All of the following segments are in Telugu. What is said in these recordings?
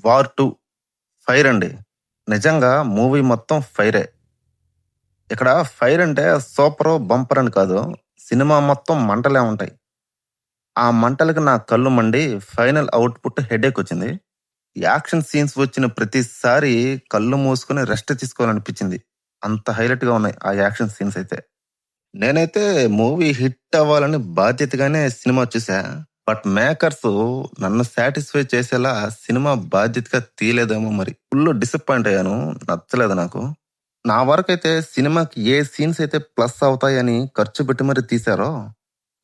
వార్ 2 ఫైర్ అండి. నిజంగా మూవీ మొత్తం ఫైరే. ఇక్కడ ఫైర్ అంటే సూపరు, బంపర్ అని కాదు. సినిమా మొత్తం మంటలే ఉంటాయి. ఆ మంటలకి నా కళ్ళు మండి ఫైనల్ ఔట్‌పుట్ హెడేకొచ్చింది. యాక్షన్ సీన్స్ వచ్చిన ప్రతిసారి కళ్ళు మూసుకొని రెస్ట్ తీసుకోవాలనిపించింది. అంత హైలైట్‌గా ఉన్నాయి ఆ యాక్షన్ సీన్స్ అయితే. నేనైతే మూవీ హిట్ అవ్వాలని బాధ్యతగానే సినిమా చూసా. బట్ మేకర్సు నన్ను సాటిస్ఫై చేసేలా సినిమా బాధ్యతగా తీయలేదేమో మరి. ఫుల్లు డిసప్పాయింట్ అయ్యాను. నచ్చలేదు నాకు. నా వరకైతే సినిమాకి ఏ సీన్స్ అయితే ప్లస్ అవుతాయని ఖర్చు పెట్టి మరి తీశారో,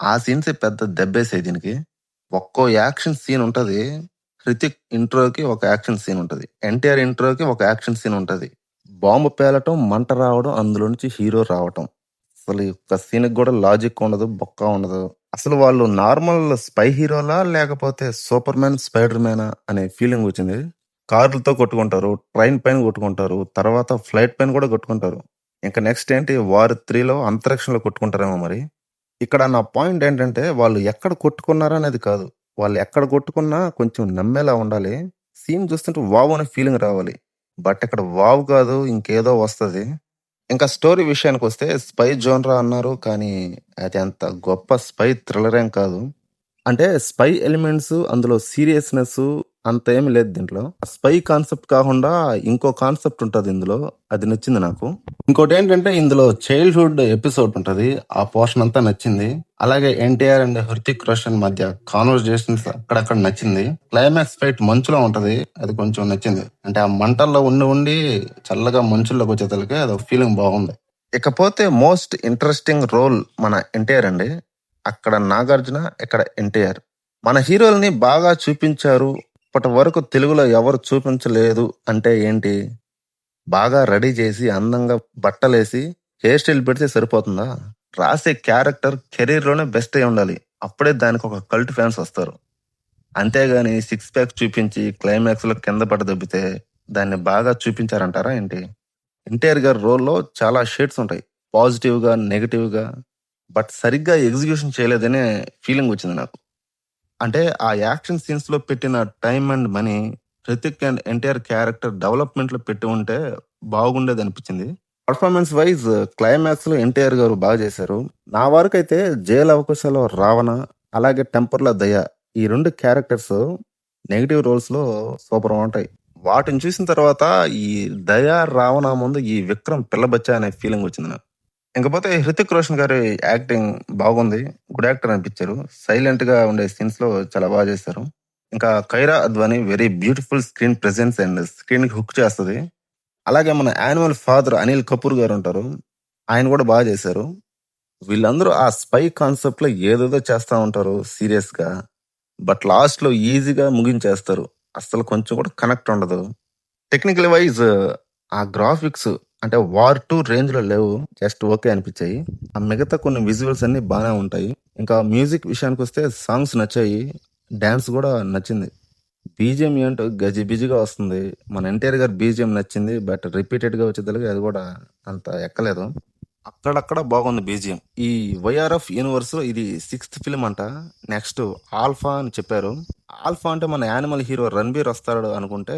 ఆ సీన్సే పెద్ద దెబ్బేసాయి దీనికి. ఒక్కో యాక్షన్ సీన్ ఉంటది. 'హృతిక్' ఇంట్రోకి ఒక యాక్షన్ సీన్ ఉంటది. 'ఎన్టీఆర్' ఇంట్రోకి ఒక యాక్షన్ సీన్ ఉంటది. బాంబు పేలటం, మంట రావడం, అందులో నుంచి హీరో రావటం. అసలు ఈ ఒక్క సీన్‌కి గూడా లాజిక్ ఉండదు. బొక్క ఉండదు. అసలు వాళ్ళు నార్మల్ స్పై హీరోలా? లేకపోతే సూపర్ మ్యాన్, స్పైడర్ మ్యానా అనే ఫీలింగ్ వచ్చింది. కార్లతో కొట్టుకుంటారు. ట్రైన్ పైన కొట్టుకుంటారు. తర్వాత ఫ్లైట్ పైన కూడా కొట్టుకుంటారు. ఇంక నెక్స్ట్ ఏంటి 'వార్ 3లో అంతరిక్షంలో కొట్టుకుంటారేమో మరి. ఇక్కడ నా పాయింట్ ఏంటంటే వాళ్ళు ఎక్కడ కొట్టుకున్నారనేది కాదు. వాళ్ళు ఎక్కడ కొట్టుకున్నా కొంచెం నమ్మేలా ఉండాలి. సీన్ చూస్తుంటే వావ్ అనే ఫీలింగ్ రావాలి. బట్ ఇక్కడ వావ్ కాదు ఇంకేదో వస్తది. ఇంకా స్టోరీ విషయానికొస్తే స్పై జోనరా అన్నారు. కానీ అది అంత గొప్ప స్పై థ్రిల్లర్ ఏం కాదు. అంటే స్పై ఎలిమెంట్స్ అందులో సీరియస్‌నెస్ అంత ఏమి లేదు దీంట్లో. స్పై కాన్సెప్ట్ కాకుండా ఇంకో కాన్సెప్ట్ ఉంటది ఇందులో. అది నచ్చింది నాకు. ఇంకోటేంటంటే ఇందులో చైల్డ్‌హుడ్ ఎపిసోడ్ ఉంటది. ఆ పోర్షన్ అంతా నచ్చింది. అలాగే ఎన్టీఆర్ అండ్ హృతిక్ రోషన్ మధ్య కాన్వర్జేషన్స్ అక్కడక్కడ నచ్చింది. క్లైమాక్స్ ఫైట్ మంచులో ఉంటది. అది కొంచెం నచ్చింది. అంటే ఆ మంటల్లో ఉండి ఉండి చల్లగా మంచుల్లోకి వచ్చేతలకి అదొక ఫీలింగ్ బాగుంది. ఇకపోతే మోస్ట్ ఇంట్రెస్టింగ్ రోల్ మన ఎన్టీఆర్ అండి. అక్కడ నాగార్జున, ఇక్కడ ఎన్టీఆర్. మన హీరోలని బాగా చూపించారు. ఇప్పటి వరకు తెలుగులో ఎవరు చూపించలేదు అంటే ఏంటి? బాగా రెడీ చేసి, అందంగా బట్టలేసి, హెయిర్ స్టైల్ పెడితే సరిపోతుందా? రాసే క్యారెక్టర్ కెరీర్‌లోనే బెస్ట్ అయి ఉండాలి. అప్పుడే దానికి ఒక కల్ట్ ఫ్యాన్స్ వస్తారు. అంతేగాని సిక్స్ ప్యాక్ చూపించి క్లైమాక్స్‌లో కింద పడి దొబ్బితే దాన్ని బాగా చూపించారంటారా ఏంటి? ఎన్టీఆర్ గారి రోల్‌లో చాలా షేడ్స్ ఉంటాయి. పాజిటివ్‌గా, నెగెటివ్‌గా. బట్ సరిగ్గా ఎగ్జిక్యూషన్ చేయలేదనే ఫీలింగ్ వచ్చింది నాకు. అంటే ఆ యాక్షన్ సీన్స్ లో పెట్టిన time and money Hrithik and NTR character development లో పెట్టి ఉంటే బాగుండేది అనిపించింది. పర్ఫార్మెన్స్ వైజ్ క్లైమాక్స్ లో ఎన్టీఆర్ గారు బాగా చేశారు. నా వరకు అయితే జైలు అవకాశాలు రావణ, అలాగే టెంపర్ లో దయ, ఈ రెండు క్యారెక్టర్స్ నెగిటివ్ రోల్స్ లో సూపర్ ఉంటాయి. వాటిని చూసిన తర్వాత ఈ దయ రావణ ముందు ఈ విక్రమ్ పిల్లబచ్చా అనే ఫీలింగ్ వచ్చింది నాకు. ఇంకపోతే 'హృతిక్ రోషన్' గారి యాక్టింగ్ బాగుంది. గుడ్ యాక్టర్ అనిపిచ్చారు. సైలెంట్‌గా ఉండే సీన్స్‌లో చాలా బాగా చేశారు. ఇంకా 'Kiara Advani' very beautiful screen presence and స్క్రీన్‌కి హుక్ చేస్తది. అలాగే మన యానిమల్ ఫాదర్ 'అనిల్ కపూర్' గారుంటారు. ఆయన కూడా బాగా చేశారు. వీళ్ళందరూ ఆ స్పై కాన్సెప్ట్‌లో ఏదేదో చేస్తా ఉంటారు సీరియస్‌గా. బట్ లాస్ట్‌లో ఈజీగా ముగించేస్తారు. అస్సలు కొంచెం కూడా కనెక్ట్ ఉండదు. టెక్నికల్ వైజ్ ఆ గ్రాఫిక్స్ అంటే 'వార్ 2' రేంజ్‌లో లేవు. జస్ట్ ఓకే అనిపిచ్చాయి. ఆ మిగతా కొన్ని విజువల్స్ అన్నీ బానే ఉంటాయి. ఇంకా మ్యూజిక్ విషయానికొస్తే సాంగ్స్ నచ్చాయి. డాన్స్ గూడా నచ్చింది. బీజీఎం ఏంటో గజిబిజిగా వస్తుంది. మన 'ఎన్టీఆర్' గారి బీజీఎం నచ్చింది. బట్ రిపీటెడ్‌గా వచ్చేదలికి అది గూడా అంత ఎక్కలేదు. అక్కడక్కడ బాగుంది బీజీఎం. ఈ 'వైఆర్ఎఫ్ యూనివర్స్‌లో' ఇది 6థ్ ఫిల్మ్ అంట. నెక్స్ట్ 'ఆల్ఫా' అని చెప్పారు. 'ఆల్ఫా' అంటే మన యానిమల్ హీరో 'రణబీర్' వస్తాడు అనుకుంటే,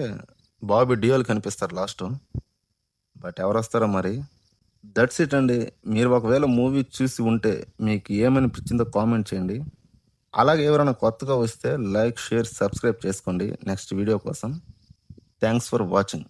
బాబీ డియోల్ కనిపిస్తారు లాస్టు. బట్ ఎవరొస్తారో మరి. దట్స్ ఇట్ అండి. మీరు ఒకవేళ మూవీ చూసి ఉంటే మీకు ఏమనిపించిందో కామెంట్ చేయండి. అలాగే ఎవరైనా కొత్తగా వస్తే లైక్, షేర్, సబ్స్క్రైబ్ చేసుకోండి నెక్స్ట్ వీడియో కోసం. Thanks for watching.